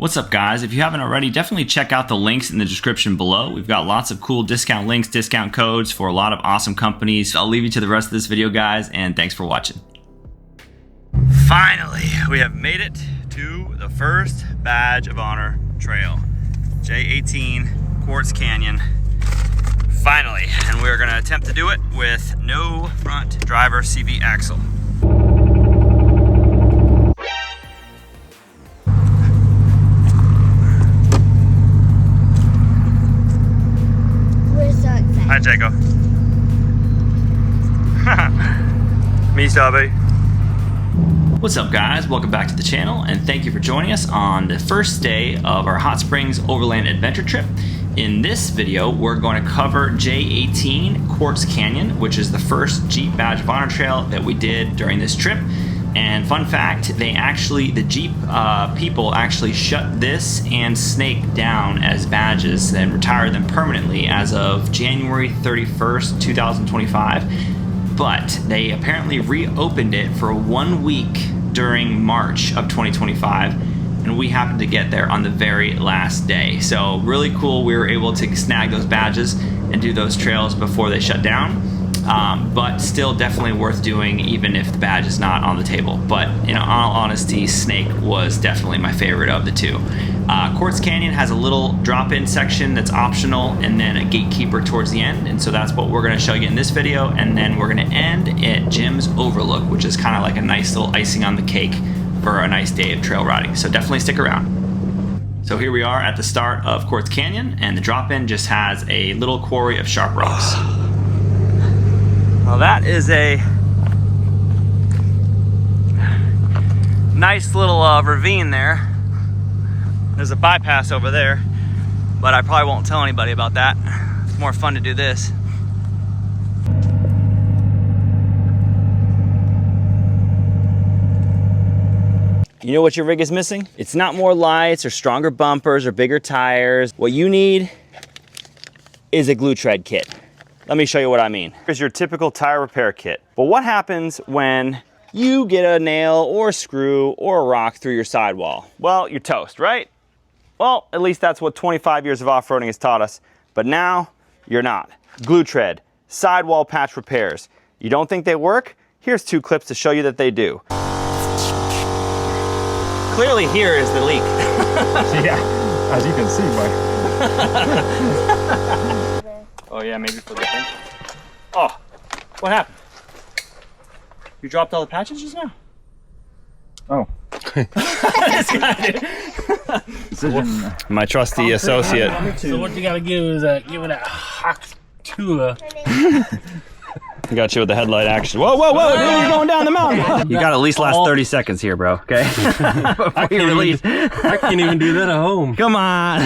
What's up guys? If you haven't already, definitely check out the links in the description below. We've got lots of cool discount links, discount codes for a lot of awesome companies. I'll leave you to the rest of this video guys, and thanks for watching. Finally, we have made it to the first Badge of Honor trail. J18 Quartz Canyon. Finally, and we're gonna attempt to do it with no front driver CV axle. Hi, Jacob. Me, Stubby. What's up, guys? Welcome back to the channel, and thank you for joining us on the first day of our Hot Springs Overland Adventure Trip. In this video, we're going to cover J18 Quartz Canyon, which is the first Jeep Badge of Honor trail that we did during this trip. And fun fact, the Jeep people actually shut this and Snake down as badges and retired them permanently as of January 31st, 2025. But they apparently reopened it for 1 week during March of 2025. And we happened to get there on the very last day. So really cool, we were able to snag those badges and do those trails before they shut down. But still definitely worth doing even if the badge is not on the table. But in all honesty, Snake was definitely my favorite of the two. Quartz Canyon has a little drop-in section that's optional and then a gatekeeper towards the end. And so that's what we're gonna show you in this video. And then we're gonna end at Jim's Overlook, which is kind of like a nice little icing on the cake for a nice day of trail riding. So definitely stick around. So here we are at the start of Quartz Canyon, and the drop-in just has a little quarry of sharp rocks. Well, that is a nice little ravine there. There's a bypass over there, but I probably won't tell anybody about that. It's more fun to do this. You know what your rig is missing? It's not more lights or stronger bumpers or bigger tires. What you need is a GLUETREAD kit. Let me show you what I mean. Here's your typical tire repair kit. But what happens when you get a nail or a screw or a rock through your sidewall? Well, you're toast, right? Well, at least that's what 25 years of off-roading has taught us. But now, you're not. GLUETREAD, sidewall patch repairs. You don't think they work? Here's 2 clips to show you that they do. Clearly here is the leak. Yeah, as you can see, but. Oh yeah, maybe for the thing. Oh, what happened? You dropped all the patches just now? Oh. This guy did. My trusty associate. So what you gotta give is give it a hot tour. Got you with the headlight action. Whoa, whoa, whoa, dude, you're going down the mountain. You got at least last 30 seconds here, bro, okay? I can't even do that at home. Come on.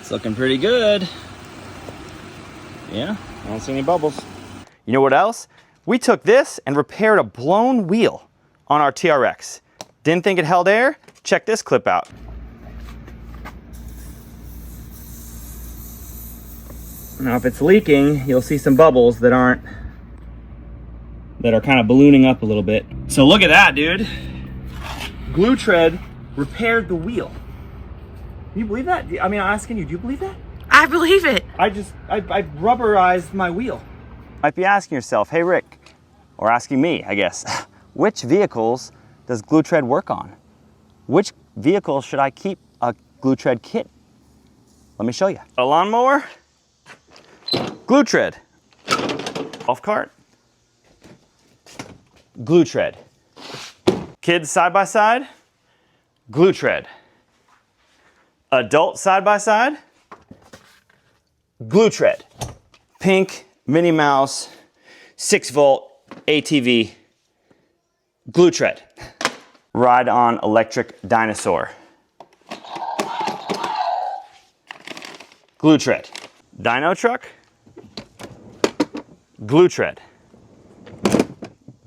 It's looking pretty good. Yeah, I don't see any bubbles. You know what else? We took this and repaired a blown wheel on our TRX. Didn't think it held air? Check this clip out. Now if it's leaking, you'll see some bubbles that are kind of ballooning up a little bit. So look at that, dude. GLUETREAD repaired the wheel. Do you believe that? I mean, I'm asking you, do you believe that? I believe it. I rubberized my wheel. Might be asking yourself, hey Rick, or asking me, I guess, which vehicles does GLUETREAD work on? Which vehicle should I keep a GLUETREAD kit? Let me show you. A lawnmower, GLUETREAD. Golf cart, GLUETREAD. Kids side by side, GLUETREAD. Adult side by side, GLUETREAD. Pink Minnie Mouse 6-volt ATV, GLUETREAD. Ride on electric dinosaur, GLUETREAD. Dino truck, GLUETREAD.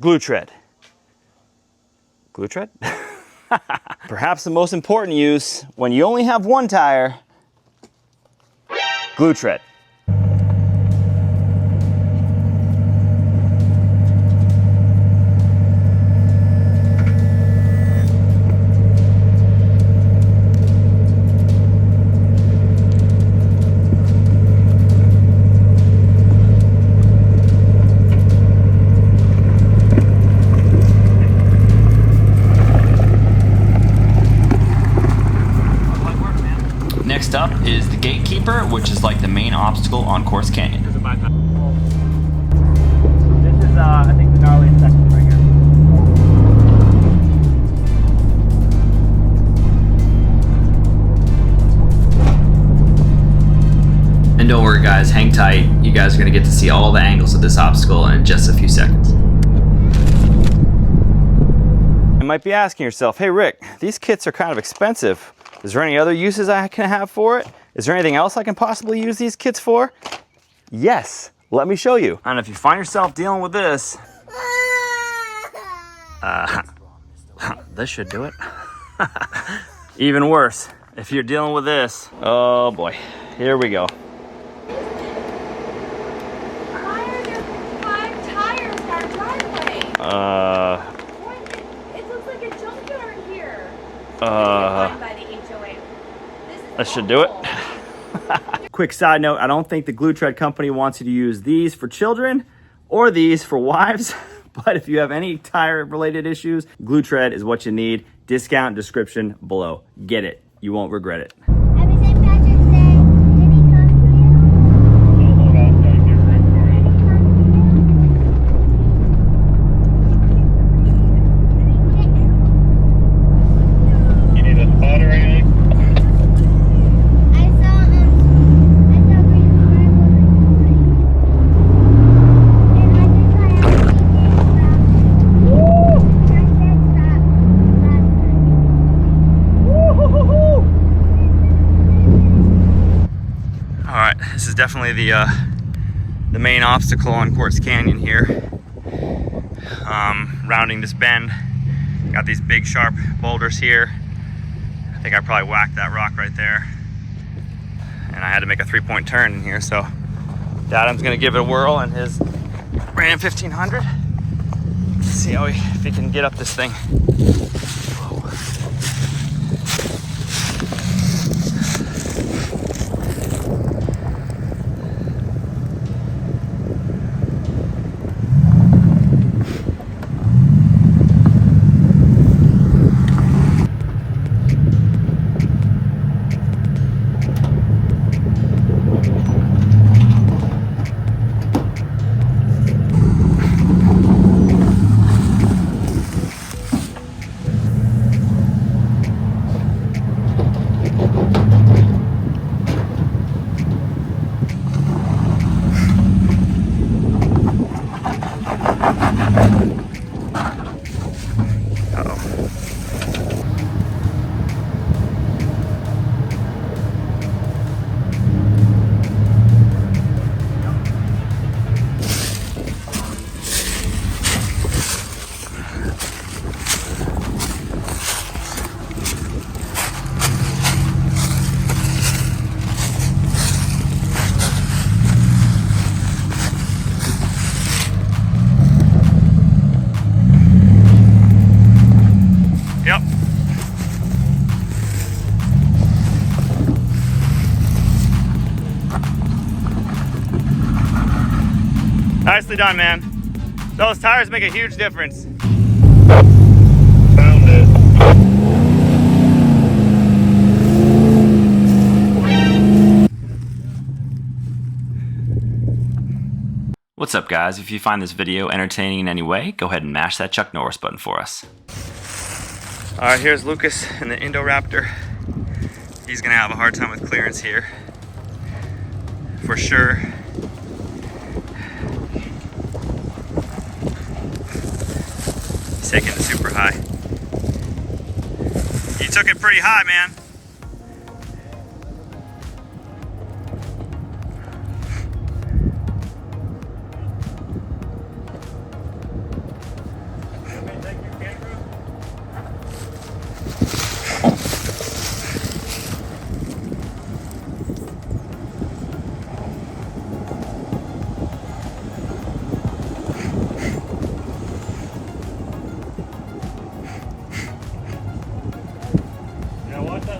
GLUETREAD. GLUETREAD? Perhaps the most important use when you only have one tire, GLUETREAD. Next up is the gatekeeper, which is like the main obstacle on Quartz Canyon. This is, I think, the gnarliest section right here. And don't worry guys, hang tight. You guys are gonna get to see all the angles of this obstacle in just a few seconds. You might be asking yourself, hey Rick, these kits are kind of expensive. Is there any other uses I can have for it? Is there anything else I can possibly use these kits for? Yes, let me show you. And if you find yourself dealing with this, this should do it. Even worse, if you're dealing with this, oh boy, here we go. Why are there 5 tires in our driveway? It looks like a junkyard here. By the HOA. That should do it. Quick side note, I don't think the GLUETREAD company wants you to use these for children or these for wives, but if you have any tire related issues, GLUETREAD is what you need. Discount description below. Get it. You won't regret it. Happy St. Patrick's Day. Did he come to you? Hold on, I'm gonna get ready for you. You need a spot or anything? I saw green and I think I actually did All right, this is definitely the main obstacle on Quartz Canyon here. Rounding this bend, got these big sharp boulders here. I think I probably whacked that rock right there, and I had to make a 3-point turn in here. So Adam's gonna give it a whirl in his Ram 1500. Let's see how if he can get up this thing. Nicely done, man. Those tires make a huge difference. Found it. What's up guys? If you find this video entertaining in any way, go ahead and mash that Chuck Norris button for us. All right, here's Lucas in the INDORAPTOR. He's gonna have a hard time with clearance here, for sure. He's taking it super high. You took it pretty high, man.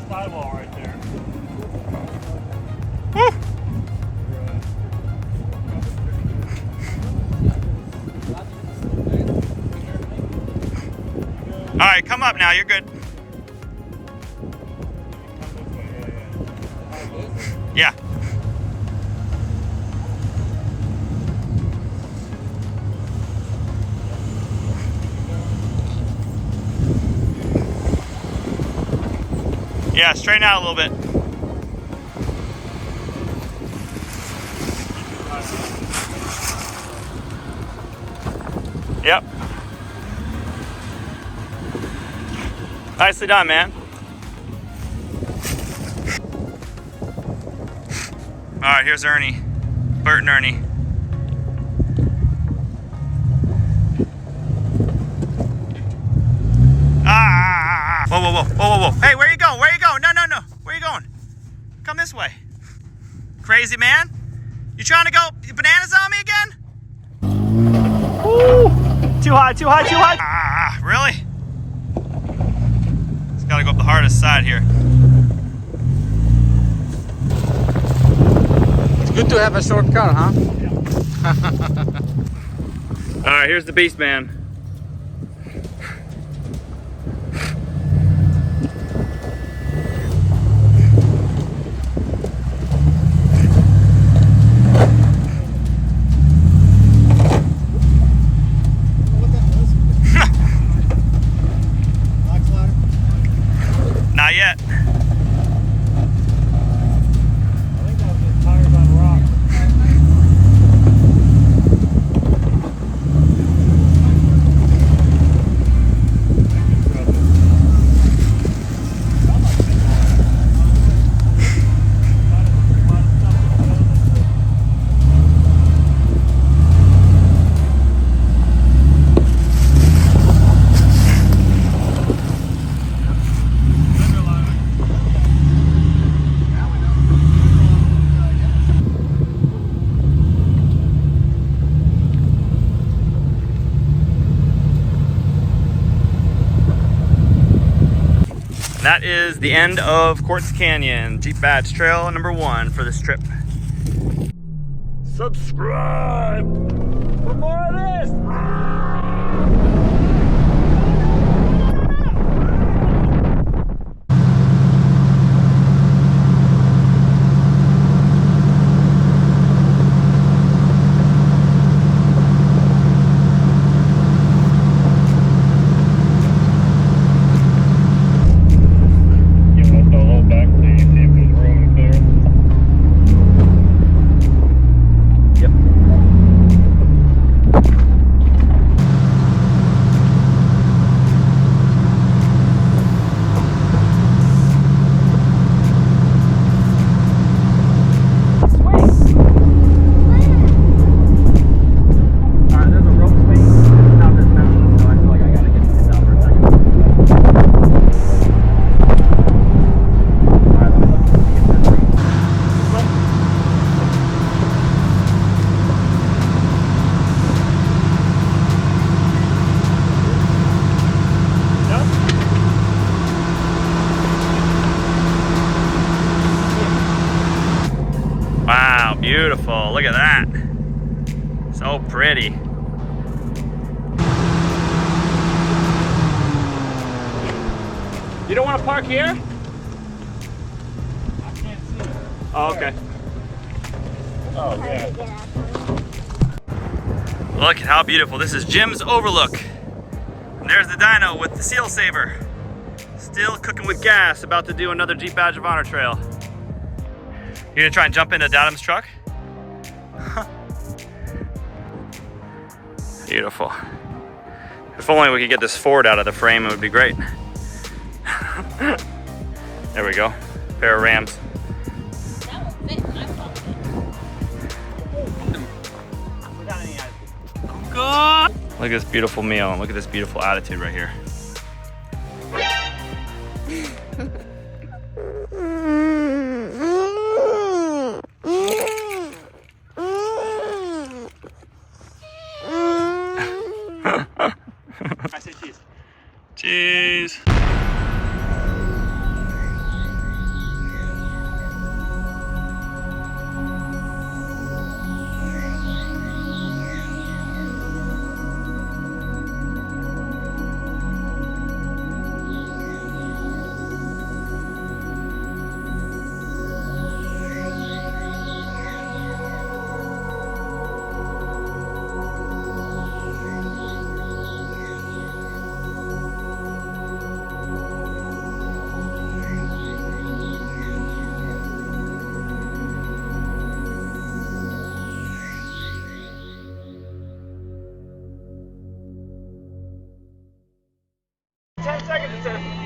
Sidewall right there. All right, come up now, you're good. Yeah. Yeah, straighten out a little bit. Yep. Nicely done, man. All right, here's Ernie. Bert and Ernie. Ah! Whoa, whoa, whoa, whoa, whoa, whoa. Hey, where you going? Where you going? No, no, no. Where you going? Come this way. Crazy man. You trying to go bananas on me again? Woo! Too high, too high, too high. Ah, really? It's gotta go up the hardest side here. It's good to have a shortcut, huh? All right, here's the beast man. Not yet. I think that was just tires on rock. That is the end of Quartz Canyon, Jeep Badge Trail number 1 for this trip. Subscribe for more of this. Give us a whole back so you see if there's room and clear. Yep. Alright, there's a rope swing at the top of this mountain, so I feel like I gotta get to the top for a second. Alright, let me look to get this thing. Wow, beautiful. Look at that. So pretty. You don't want to park here? I can't see it. Oh, okay. Oh, yeah. Look at how beautiful. This is Jim's Overlook. And there's the dyno with the seal saver. Still cooking with gas, about to do another Jeep Badge of Honor trail. You gonna try and jump into Datum's truck? Beautiful. If only we could get this Ford out of the frame, it would be great. There we go. Pair of Rams. That will fit my phone. Look at this beautiful meal and look at this beautiful attitude right here. I say cheese. Cheese. seconds it says.